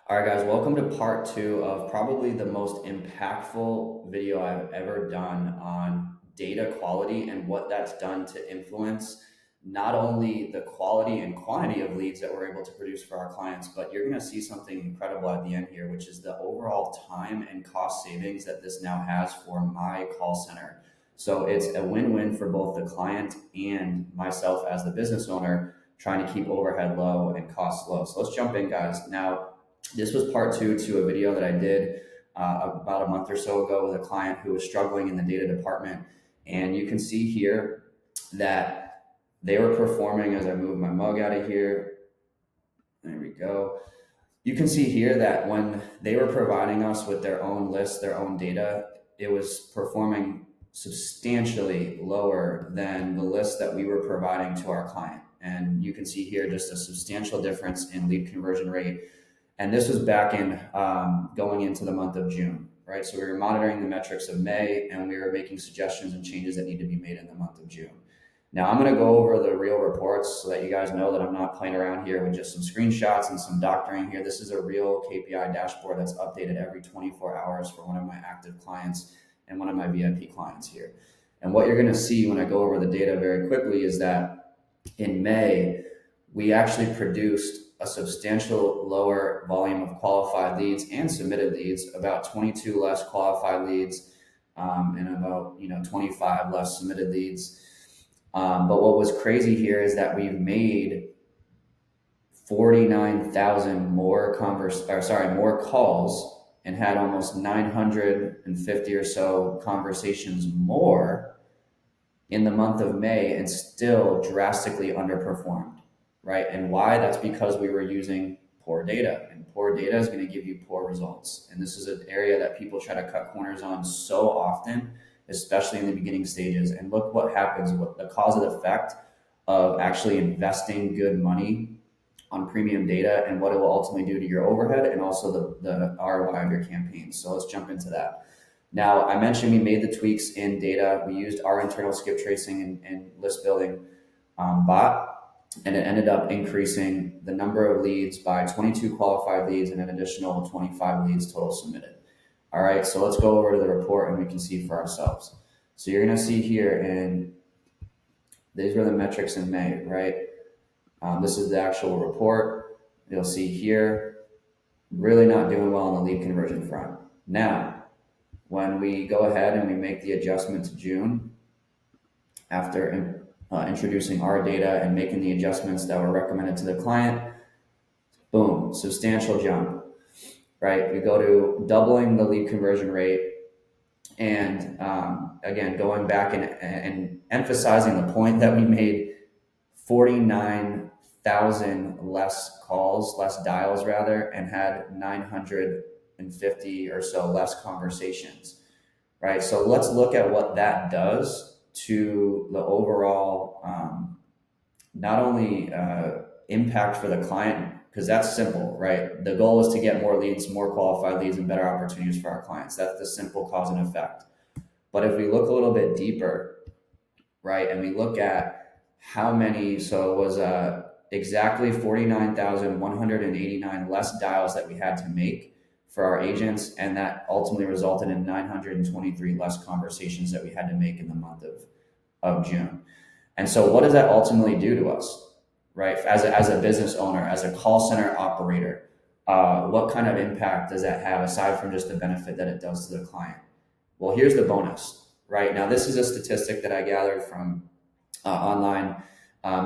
All right, guys, welcome to part two of probably the most impactful video I've ever done on data quality and what that's done to influence not only the quality and quantity of leads that we're able to produce for our clients, but you're going to see something incredible at the end here, which is the overall time and cost savings that this now has for my call center. So it's a win-win for both the client and myself as the business owner trying to keep overhead low and costs low. So let's jump in, guys. Now, this was part two to a video that I did about a month or so ago with a client who was struggling in the data department. And you can see here that they were performing, as I move my mug out of here, there we go. You can see here that when they were providing us with their own list, their own data, it was performing substantially lower than the list that we were providing to our client. And you can see here just a substantial difference in lead conversion rate. And this was back in going into the month of June, right? So we were monitoring the metrics of May and we were making suggestions and changes that need to be made in the month of June. Now I'm going to go over the real reports so that you guys know that I'm not playing around here with just some screenshots and some doctoring here. This is a real KPI dashboard that's updated every 24 hours for one of my active clients and one of my VIP clients here. And what you're going to see when I go over the data very quickly is that in May, we actually produced a substantial lower volume of qualified leads and submitted leads, about 22 less qualified leads and about 25 less submitted leads. But what was crazy here is that we've made 49,000 more more calls and had almost 950 or so conversations more in the month of May and still drastically underperformed. Right? And why? That's because we were using poor data, and poor data is going to give you poor results. And this is an area that people try to cut corners on so often, especially in the beginning stages. And look what happens, what the cause and effect of actually investing good money on premium data and what it will ultimately do to your overhead and also the ROI of your campaigns. So let's jump into that. Now, I mentioned we made the tweaks in data. We used our internal skip tracing and list building bot. And it ended up increasing the number of leads by 22 qualified leads and an additional 25 leads total submitted. All right, so let's go over to the report and we can see for ourselves. So you're gonna see here, and these were the metrics in May, right? This is the actual report. You'll see here, really not doing well on the lead conversion front. Now, when we go ahead and we make the adjustment to June, after introducing our data and making the adjustments that were recommended to the client, boom, substantial jump, right? We go to doubling the lead conversion rate and again, going back and emphasizing the point that we made 49,000 less calls, less dials rather, and had 950 or so less conversations, right? So let's look at what that does to the overall, not only impact for the client, because that's simple, right? The goal is to get more leads, more qualified leads, and better opportunities for our clients. That's the simple cause and effect. But if we look a little bit deeper, right, and we look at how many, so it was exactly 49,189 less dials that we had to make for our agents, and that ultimately resulted in 923 less conversations that we had to make in the month of June. And so what does that ultimately do to us, right? As a business owner, as a call center operator, what kind of impact does that have aside from just the benefit that it does to the client? Well, here's the bonus, right? Now, this is a statistic that I gathered from online.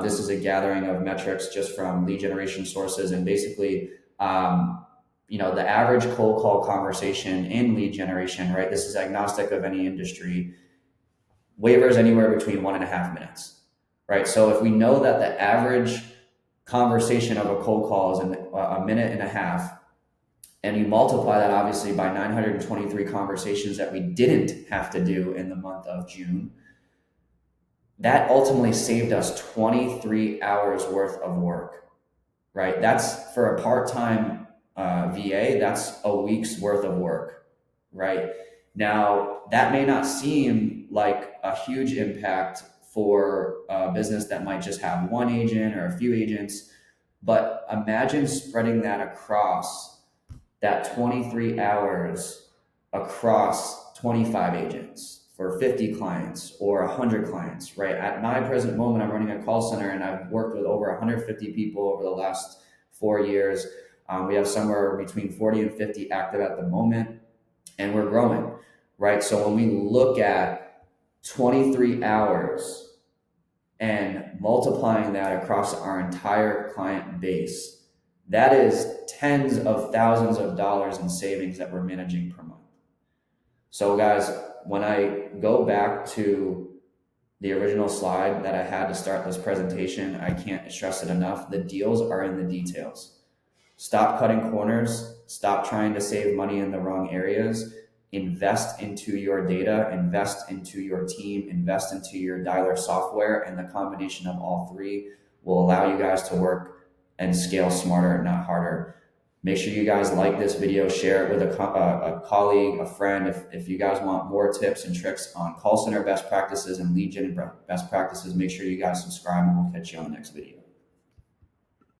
This is a gathering of metrics just from lead generation sources, and basically, the average cold call conversation in lead generation, right? This is agnostic of any industry, wavers anywhere between 1.5 minutes, right? So if we know that the average conversation of a cold call is a minute and a half, and you multiply that obviously by 923 conversations that we didn't have to do in the month of June, that ultimately saved us 23 hours worth of work, right? That's for a part-time VA, that's a week's worth of work, right? Now, that may not seem like a huge impact for a business that might just have one agent or a few agents, but imagine spreading that across that 23 hours across 25 agents for 50 clients or 100 clients, right? At my present moment, I'm running a call center and I've worked with over 150 people over the last 4 years. We have somewhere between 40 and 50 active at the moment, and we're growing, right? So when we look at 23 hours and multiplying that across our entire client base, that is tens of thousands of dollars in savings that we're managing per month. So guys, when I go back to the original slide that I had to start this presentation, I can't stress it enough. The deals are in the details. Stop cutting corners. Stop trying to save money in the wrong areas. Invest into your data, invest into your team, invest into your dialer software, and the combination of all three will allow you guys to work and scale smarter, not harder. Make sure you guys like this video, share it with a colleague, a friend. If you guys want more tips and tricks on call center best practices and lead gen best practices, make sure you guys subscribe, and we'll catch you on the next video.